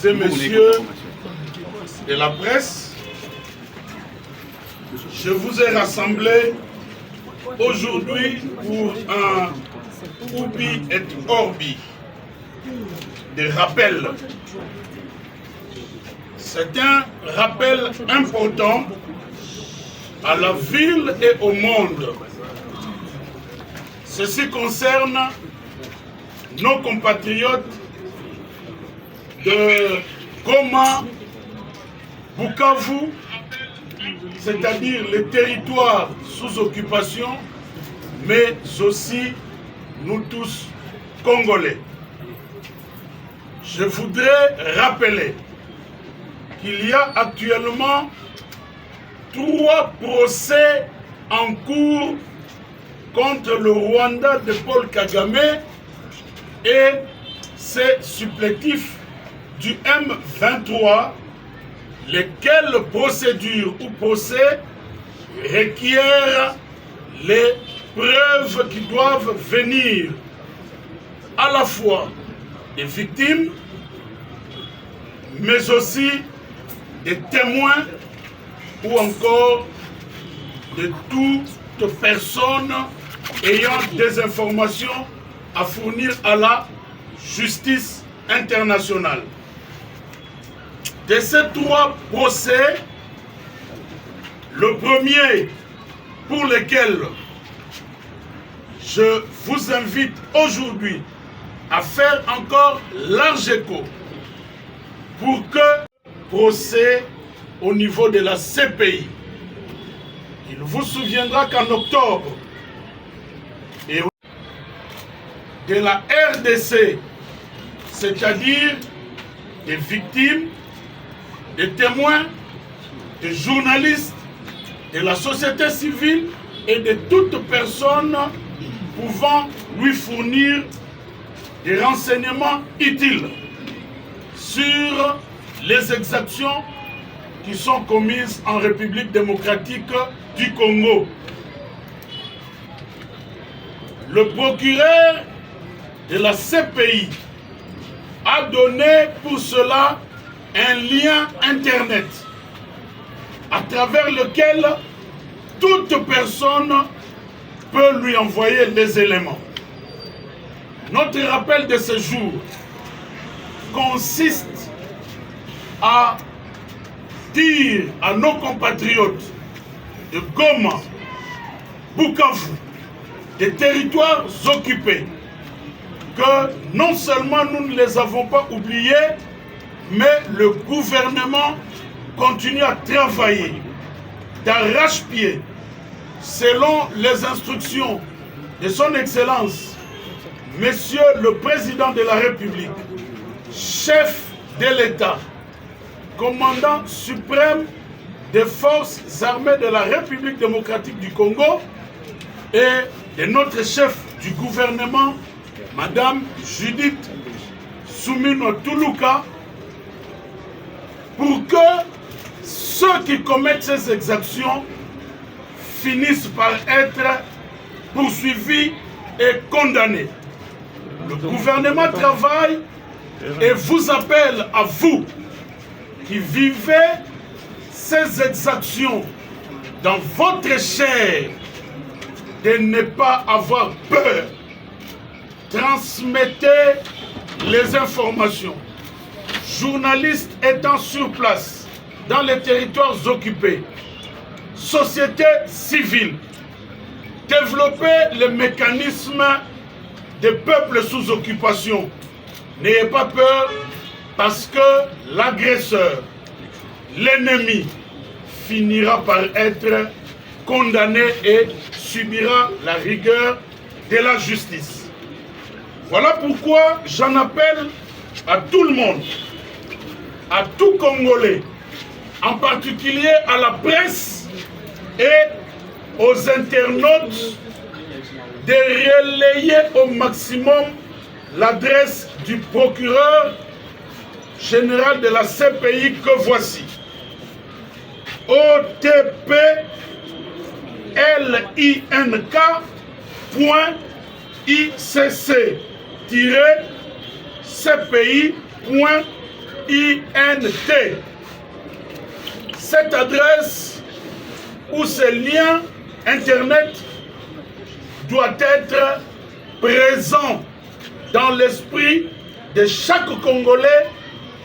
et messieurs de la presse, je vous ai rassemblés aujourd'hui pour un Ubi et Orbi de rappel. C'est un rappel important à la ville et au monde. Ceci concerne nos compatriotes de Goma, Bukavu, c'est-à-dire les territoires sous occupation, mais aussi nous tous Congolais. Je voudrais rappeler qu'il y a actuellement 3 procès en cours contre le Rwanda de Paul Kagame et ses supplétifs du M23, lesquelles procédures ou procès requièrent les preuves qui doivent venir à la fois des victimes, mais aussi des témoins ou encore de toute personne ayant des informations à fournir à la justice internationale. De ces 3 procès, le premier pour lequel je vous invite aujourd'hui à faire encore large écho pour que procès au niveau de la CPI. Il vous souviendra qu'en octobre, et de la RDC, c'est-à-dire des victimes, des témoins, des journalistes, de la société civile et de toute personne pouvant lui fournir des renseignements utiles sur les exactions qui sont commises en République démocratique du Congo. Le procureur de la CPI a donné pour cela un lien Internet à travers lequel toute personne peut lui envoyer les éléments. Notre rappel de ce jour consiste à dire à nos compatriotes de Goma, Bukavu, des territoires occupés, que non seulement nous ne les avons pas oubliés, mais le gouvernement continue à travailler d'arrache-pied selon les instructions de son Excellence, Monsieur le Président de la République, chef de l'État, commandant suprême des forces armées de la République démocratique du Congo et de notre chef du gouvernement, Madame Judith Soumino Tuluka, pour que ceux qui commettent ces exactions finissent par être poursuivis et condamnés. Le gouvernement travaille et vous appelle à vous qui vivez ces exactions dans votre chair de ne pas avoir peur. Transmettez les informations. Journalistes étant sur place dans les territoires occupés, société civile, développez le mécanisme des peuples sous occupation. N'ayez pas peur parce que l'agresseur, l'ennemi, finira par être condamné et subira la rigueur de la justice. Voilà pourquoi j'en appelle à tout le monde, à tout Congolais, en particulier à la presse et aux internautes, de relayer au maximum l'adresse du procureur général de la CPI que voici. OTP LINK.ICC-CPI Cette adresse ou ce lien Internet doit être présent dans l'esprit de chaque Congolais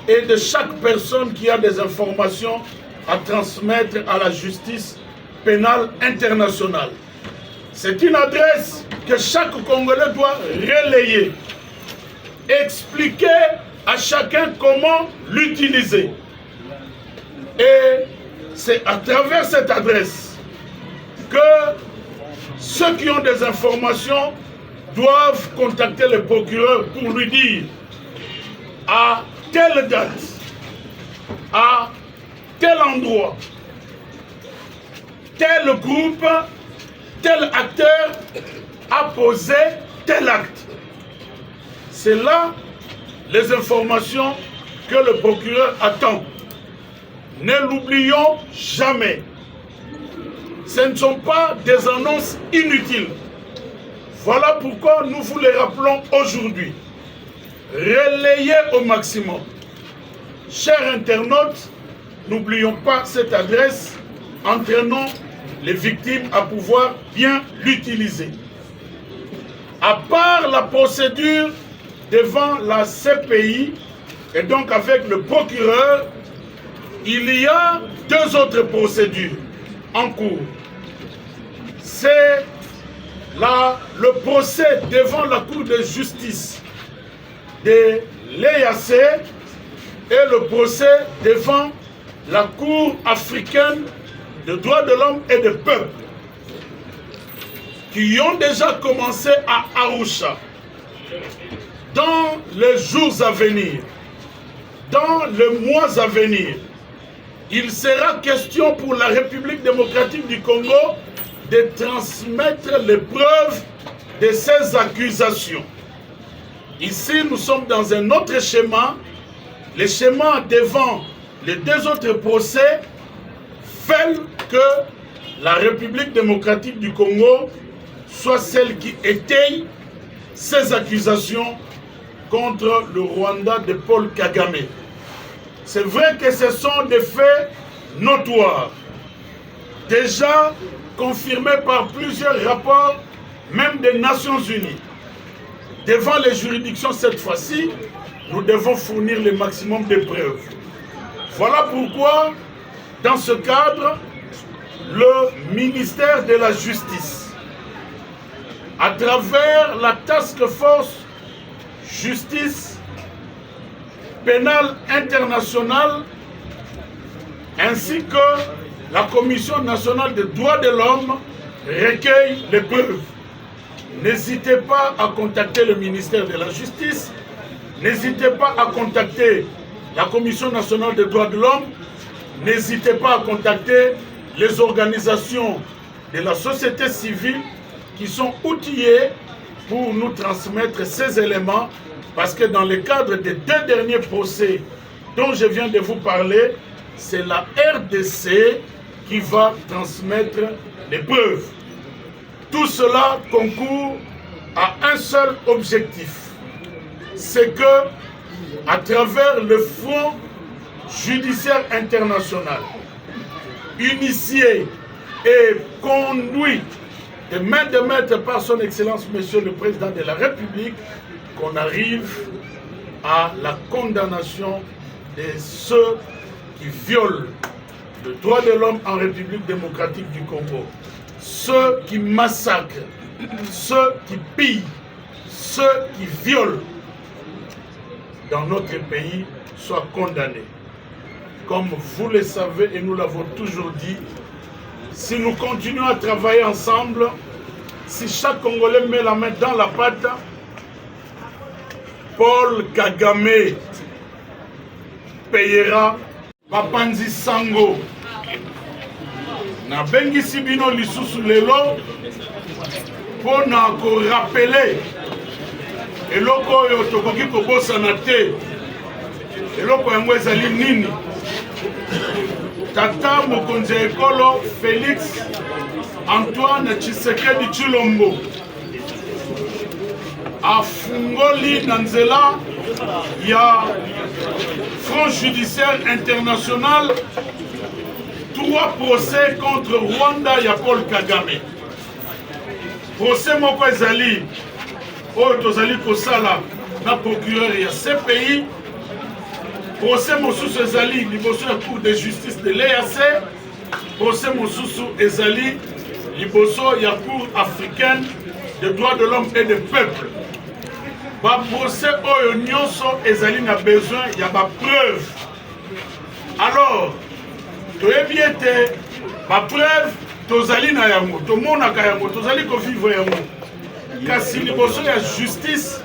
et de chaque personne qui a des informations à transmettre à la justice pénale internationale. C'est une adresse que chaque Congolais doit relayer, expliquer à chacun comment l'utiliser. Et c'est à travers cette adresse que ceux qui ont des informations doivent contacter le procureur pour lui dire à telle date, à tel endroit, tel groupe, tel acteur a posé tel acte. C'est là les informations que le procureur attend. Ne l'oublions jamais. Ce ne sont pas des annonces inutiles. Voilà pourquoi nous vous les rappelons aujourd'hui. Relayez au maximum. Chers internautes, n'oublions pas cette adresse, entraînons les victimes à pouvoir bien l'utiliser. À part la procédure devant la CPI, et donc avec le procureur, il y a deux autres procédures en cours. C'est le procès devant la Cour de justice de l'EAC et le procès devant la Cour africaine des droits de l'homme et des peuples qui ont déjà commencé à Arusha. Dans les jours à venir, dans les mois à venir, il sera question pour la République démocratique du Congo de transmettre les preuves de ces accusations. Ici, nous sommes dans un autre schéma. Le schéma devant les deux autres procès fait que la République démocratique du Congo soit celle qui étaye ces accusations contre le Rwanda de Paul Kagame. C'est vrai que ce sont des faits notoires, déjà confirmés par plusieurs rapports, même des Nations Unies. Devant les juridictions cette fois-ci, nous devons fournir le maximum de preuves. Voilà pourquoi, dans ce cadre, le ministère de la Justice, à travers la Task Force Justice pénale internationale, ainsi que la Commission nationale des droits de l'homme, recueille les preuves. N'hésitez pas à contacter le ministère de la Justice, n'hésitez pas à contacter la Commission nationale des droits de l'homme, n'hésitez pas à contacter les organisations de la société civile qui sont outillées pour nous transmettre ces éléments, parce que dans le cadre des deux derniers procès dont je viens de vous parler, c'est la RDC qui va transmettre les preuves. Tout cela concourt à un seul objectif, c'est que, à travers le Front judiciaire international, initié et conduit de main de maître par son Excellence, Monsieur le Président de la République, qu'on arrive à la condamnation de ceux qui violent le droit de l'homme en République démocratique du Congo, ceux qui massacrent, ceux qui pillent, ceux qui violent dans notre pays soient condamnés. Comme vous le savez et nous l'avons toujours dit, si nous continuons à travailler ensemble, si chaque Congolais met la main dans la pâte, Paul Kagame payera Papanzi Sango. Na bengi sibino lisusu lelo pour na ko rappeler eloko oyo tokoki kobosana te. Eloko yango ezali nini? Tata mokonzi ya ekolo Félix Antoine Tshisekedi Tshilombo afungoli na nzela il y a Front judiciaire international, 3 procès contre Rwanda, il y a Paul Kagame. Procès moko ezali, oyo tozali kosala na procureur ya CPI. Procès mosusu ezali liboso ya Cour de justice de l'EAC. Procès mosusu ezali liboso ya Cour africaine des droits de l'homme et des peuples. Ba procès oyo nyonso ezali na besoin ya ba preuve. Alors, toyebi ete ba preuve tozali na yango, tomonaka yango, tozali kovivre yango. Kasi liboso ya justice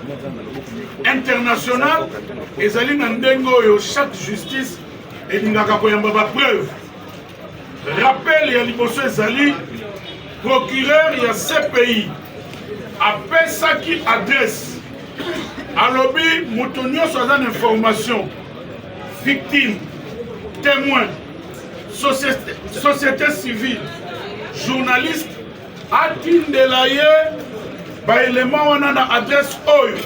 internationale ezali na ndenge oyo chaque justice elingaka koyamba ba preuve. Rappel ya liboso ezali procureur ya CPI apesaki adresse alobi moto nyonso aza na information, victime, témoin, société civile, journaliste, atindela ye baelema wana na adresse oyo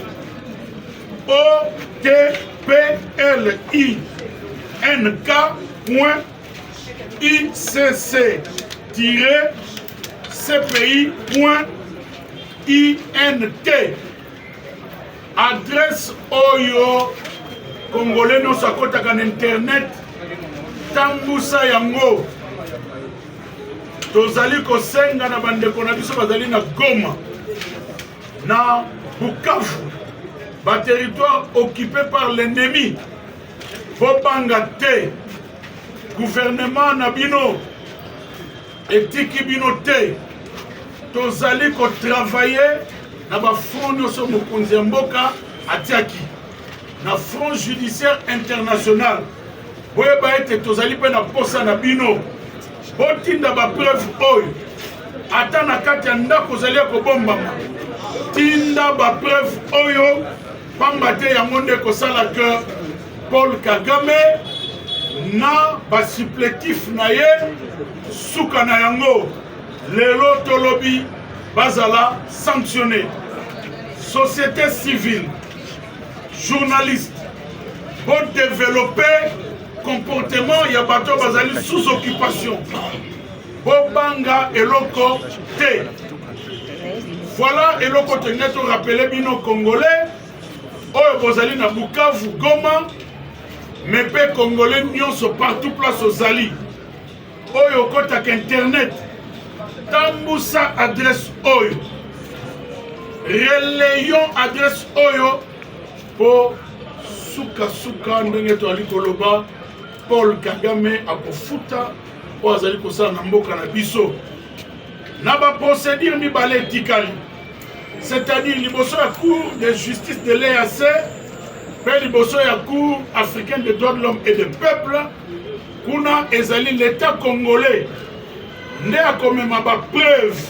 otplnk.icc-cpi.int. Adresse oyo congolais nyonso akotaka na internet tambusa yango. Tozali kosenga na bandeko na biso bazali na Goma, na Bukavu, ba territoire occupé par l'ennemi. Bobanga te, gouvernement na bino etiki bino te. Tozali ko travailler na ba front nyonso mokonzi ya mboka atiaki na front judiciaire international. Boyeba ete tozali pe na posa na bino botinda ba preuve oyo ata na kati ya ndako ozali kobombama. Tinda ba preuve oyo pamba te yango nde kosala ke Paul Kagame na ba supplétif na ye suka na yango lelo tolobi bazala sanctionné. Société civile, journaliste, pour développer comportement ya bato bazali sous occupation. Bobanga eloko te. Voilà eloko te neto rappeler bino congolais oyo bozali na Bukavu, Goma, mais pe congolais nyonso partout place ozali oyo kotaka internet tambusa adresse oyo, relayons adresse oyo po suka ndenge toali koloba Paul Kagame akofuta o azali kosala na mboka na biso na ba procédure mibale etikali, c'est-à-dire liboso ya Cour de justice de l'EAC pe liboso ya Cour africaine des droits de l'homme et des peuples. Kuna ezali l'état congolais nde akomema ba preuve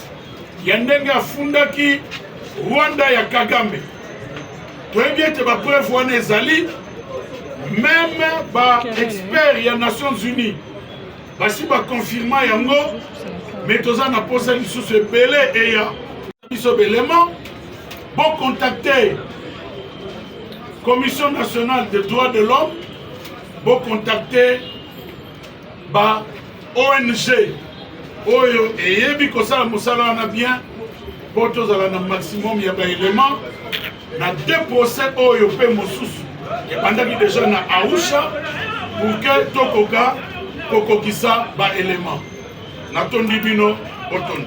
ya ndenge afundaki Rwanda ya Kagame. Toyebi ete ba preuve wana ezali même ba expert ya Nations Unies basi ba confirma yango, mais toza na posa lisusu ebele eya biso belema bo contacter Commission nationale des droits de l'homme, bo contacter ba ONG oyo eyebi kosala mosala wana bien po tozala na maximum ya baelema na 2 procès oyo pe mosusu ebandaki deja na Arusha pour que tokoka kokokisa baelema. Natondi bino otondi.